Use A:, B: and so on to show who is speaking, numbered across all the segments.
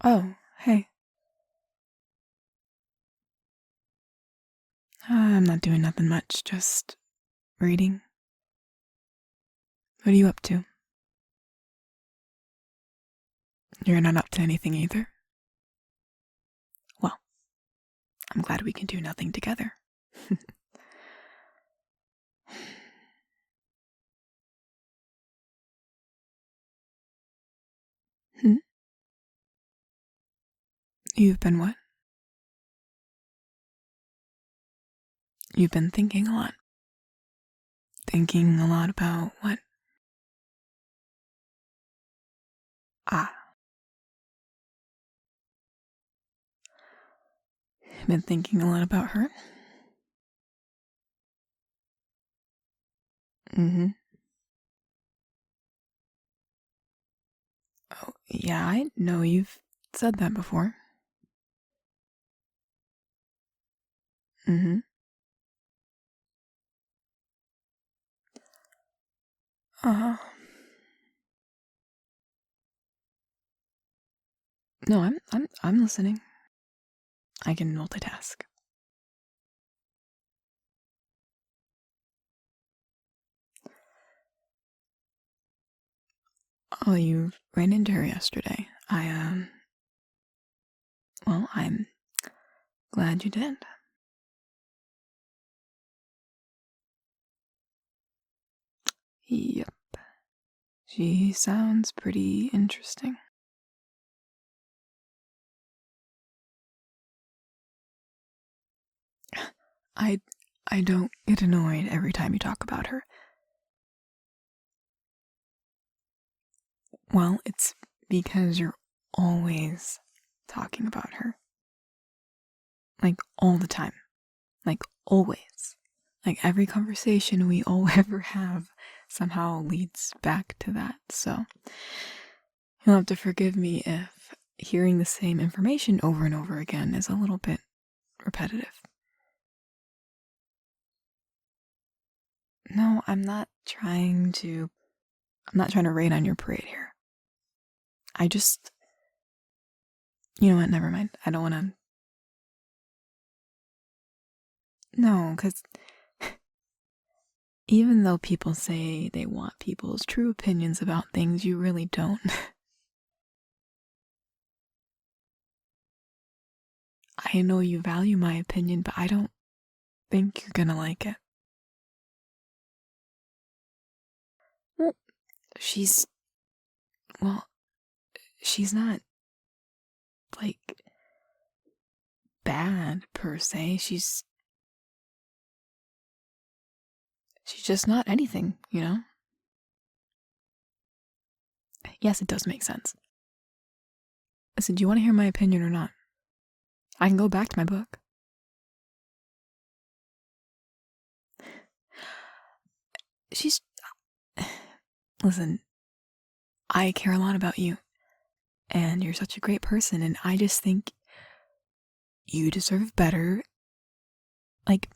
A: Oh, hey. I'm not doing nothing much, just reading. What are you up to? You're not up to anything either? Well, I'm glad we can do nothing together. Hmm? You've been what? You've been thinking a lot. Thinking a lot about what? Ah. Been thinking a lot about her? Mm-hmm. Oh, yeah, I know you've said that before. Mm-hmm. Uh-huh. No, I'm listening. I can multitask. Oh, you ran into her yesterday. Well, I'm glad you did. Yep. She sounds pretty interesting. I I don't get annoyed every time you talk about her. Well, it's because you're always talking about her. Like all the time. Like always. Like every conversation we all ever have somehow leads back to that. So you'll have to forgive me if hearing the same information over and over again is a little bit repetitive. No, I'm not trying to rain on your parade here. I just, you know what, never mind. I don't want to. No, because even though people say they want people's true opinions about things, you really don't. I know you value my opinion, but I don't think you're gonna like it. Well, she's, well, she's not, like, bad per se. She's just not anything, you know? Yes, it does make sense. Listen, do you want to hear my opinion or not? I can go back to my book. She's. Listen, I care a lot about you, and you're such a great person, and I just think you deserve better. Like,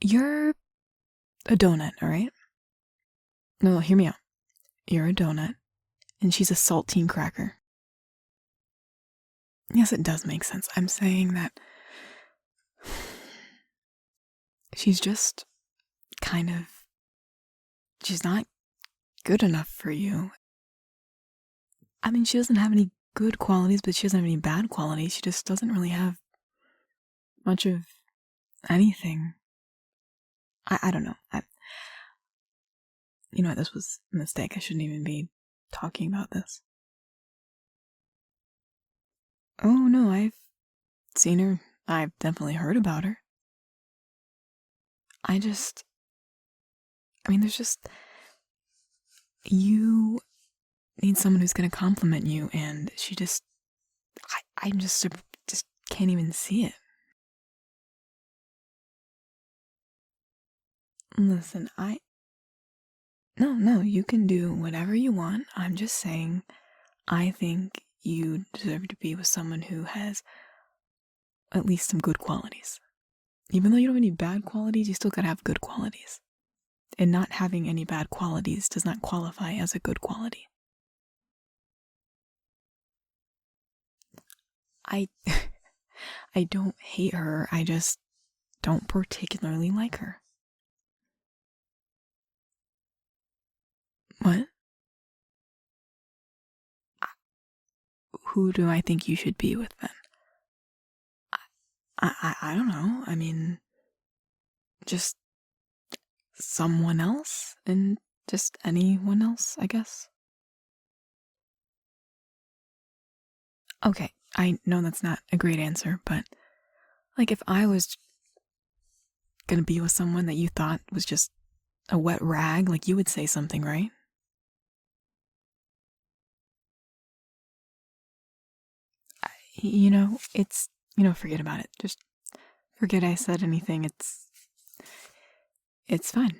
A: you're a donut, alright? No, hear me out. You're a donut, and she's a saltine cracker. Yes, it does make sense. I'm saying that she's just kind of. She's not good enough for you. I mean, she doesn't have any good qualities, but she doesn't have any bad qualities. She just doesn't really have much of anything. I don't know. You know what? This was a mistake. I shouldn't even be talking about this. Oh, no, I've seen her. I've definitely heard about her. There's just. You need someone who's going to compliment you, and she just. I'm just can't even see it. Listen, No, you can do whatever you want. I'm just saying, I think you deserve to be with someone who has at least some good qualities. Even though you don't have any bad qualities, you still gotta have good qualities. And not having any bad qualities does not qualify as a good quality. I I don't hate her. I just don't particularly like her. What? Who do I think you should be with then? I don't know. I mean, just someone else and just anyone else, I guess. Okay, I know that's not a great answer, but like if I was gonna be with someone that you thought was just a wet rag, like you would say something, right? Forget about it. Just forget I said anything. It's fine.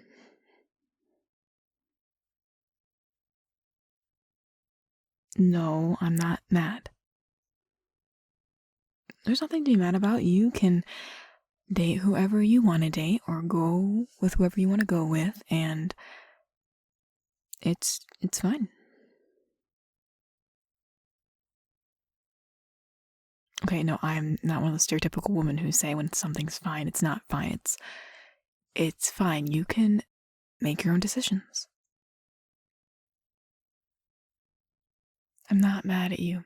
A: No, I'm not mad. There's nothing to be mad about. You can date whoever you want to date or go with whoever you want to go with, and it's fine. Okay, no, I'm not one of the stereotypical women who say when something's fine, it's not fine. It's fine. You can make your own decisions. I'm not mad at you.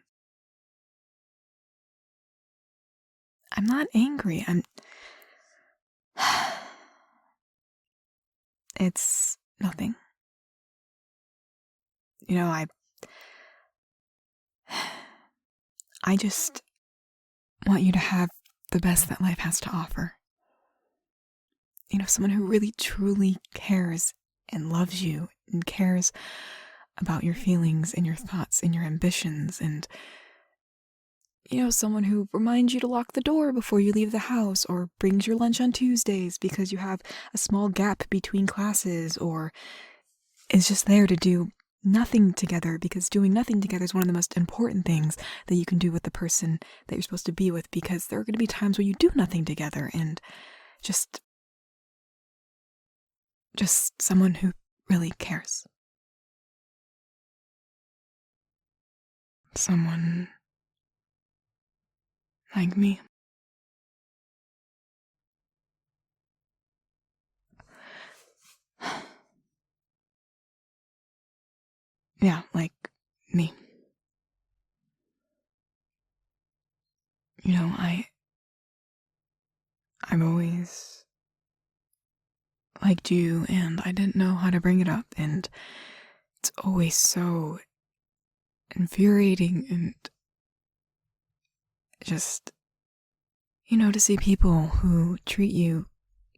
A: I'm not angry. It's nothing. You know, I just want you to have the best that life has to offer. You know, someone who really truly cares and loves you and cares about your feelings and your thoughts and your ambitions, and someone who reminds you to lock the door before you leave the house, or brings your lunch on Tuesdays because you have a small gap between classes, or is just there to do nothing together, because doing nothing together is one of the most important things that you can do with the person that you're supposed to be with, because there are going to be times where you do nothing together, and just someone who really cares. Someone like me. Yeah, like me. I've always liked you, and I didn't know how to bring it up, and it's always so infuriating and just, to see people who treat you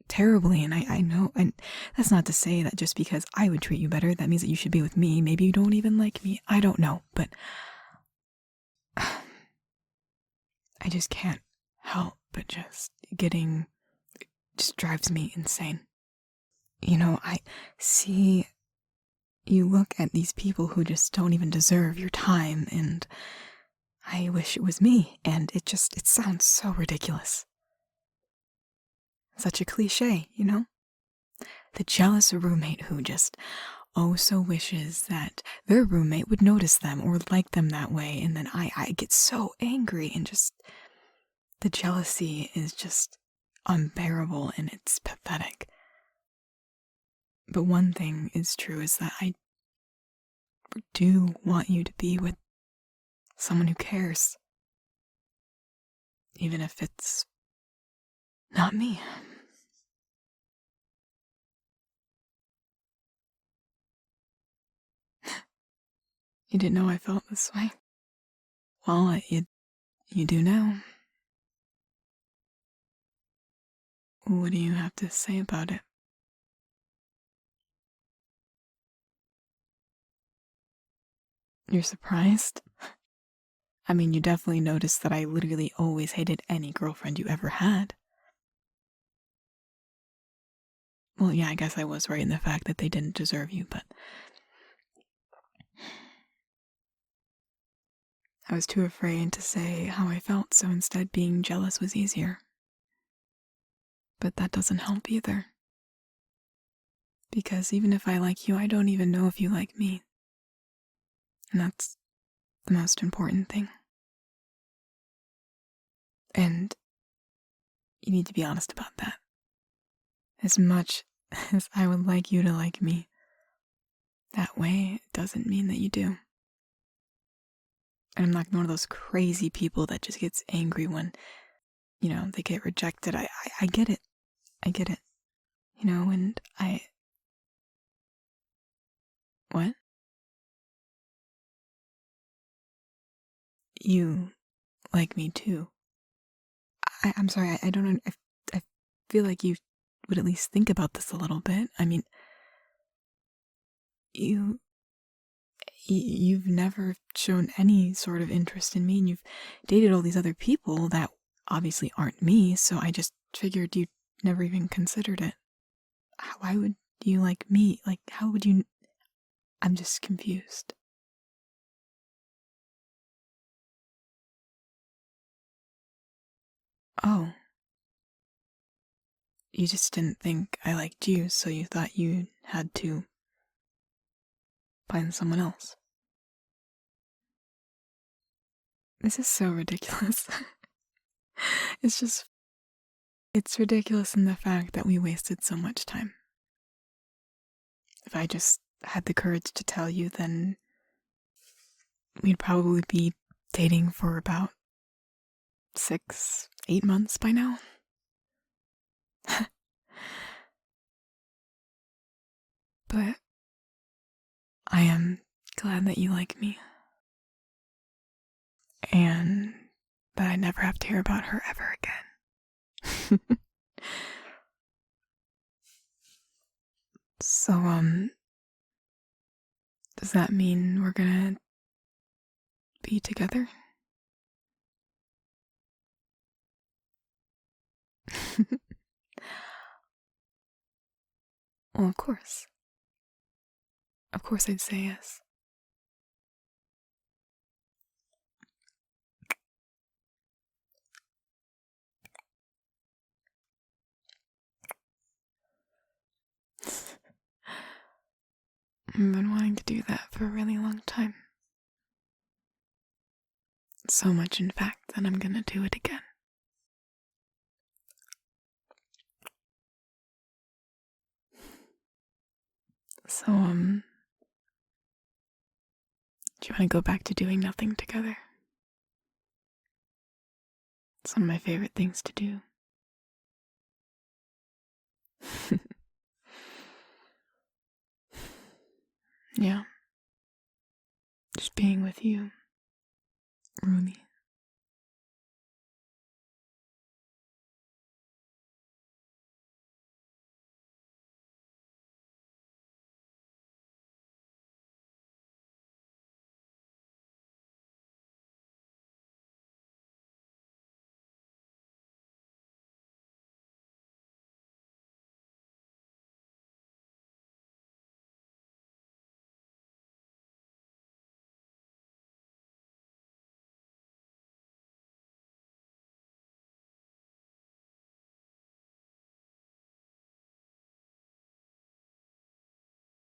A: terribly. And I know, and that's not to say that just because I would treat you better, that means that you should be with me. Maybe you don't even like me. I don't know, but I just can't help but just drives me insane. I see you look at these people who just don't even deserve your time, and I wish it was me, and it sounds so ridiculous. Such a cliche, The jealous roommate who just so wishes that their roommate would notice them or like them that way, and then I get so angry, and just the jealousy is just unbearable, and it's pathetic. But one thing is true, is that I do want you to be with someone who cares. Even if it's not me. You didn't know I felt this way? Well, you do now. What do you have to say about it? You're surprised? I mean, you definitely noticed that I literally always hated any girlfriend you ever had. Well, yeah, I guess I was right in the fact that they didn't deserve you, but I was too afraid to say how I felt, so instead being jealous was easier. But that doesn't help either. Because even if I like you, I don't even know if you like me. And that's the most important thing. And you need to be honest about that. As much as I would like you to like me, that way it doesn't mean that you do. And I'm not one of those crazy people that just gets angry when, they get rejected. I get it. I get it. And what? You like me too. I'm sorry, I don't know. I feel like you would at least think about this a little bit. I mean, you've never shown any sort of interest in me, and you've dated all these other people that obviously aren't me, so I just figured you'd never even considered it. Why would you like me? Like, how would you? I'm just confused. Oh. You just didn't think I liked you, so you thought you had to find someone else. This is so ridiculous. It's ridiculous in the fact that we wasted so much time. If I just had the courage to tell you, then we'd probably be dating for about 6, 8 months by now. But I am glad that you like me. And that I never have to hear about her ever again. So, does that mean we're gonna be together? Well, of course. Of course I'd say yes. I've been wanting to do that for a really long time. So much, in fact, that I'm gonna do it again. So, do you want to go back to doing nothing together? It's one of my favorite things to do. Yeah. Just being with you, Rumi.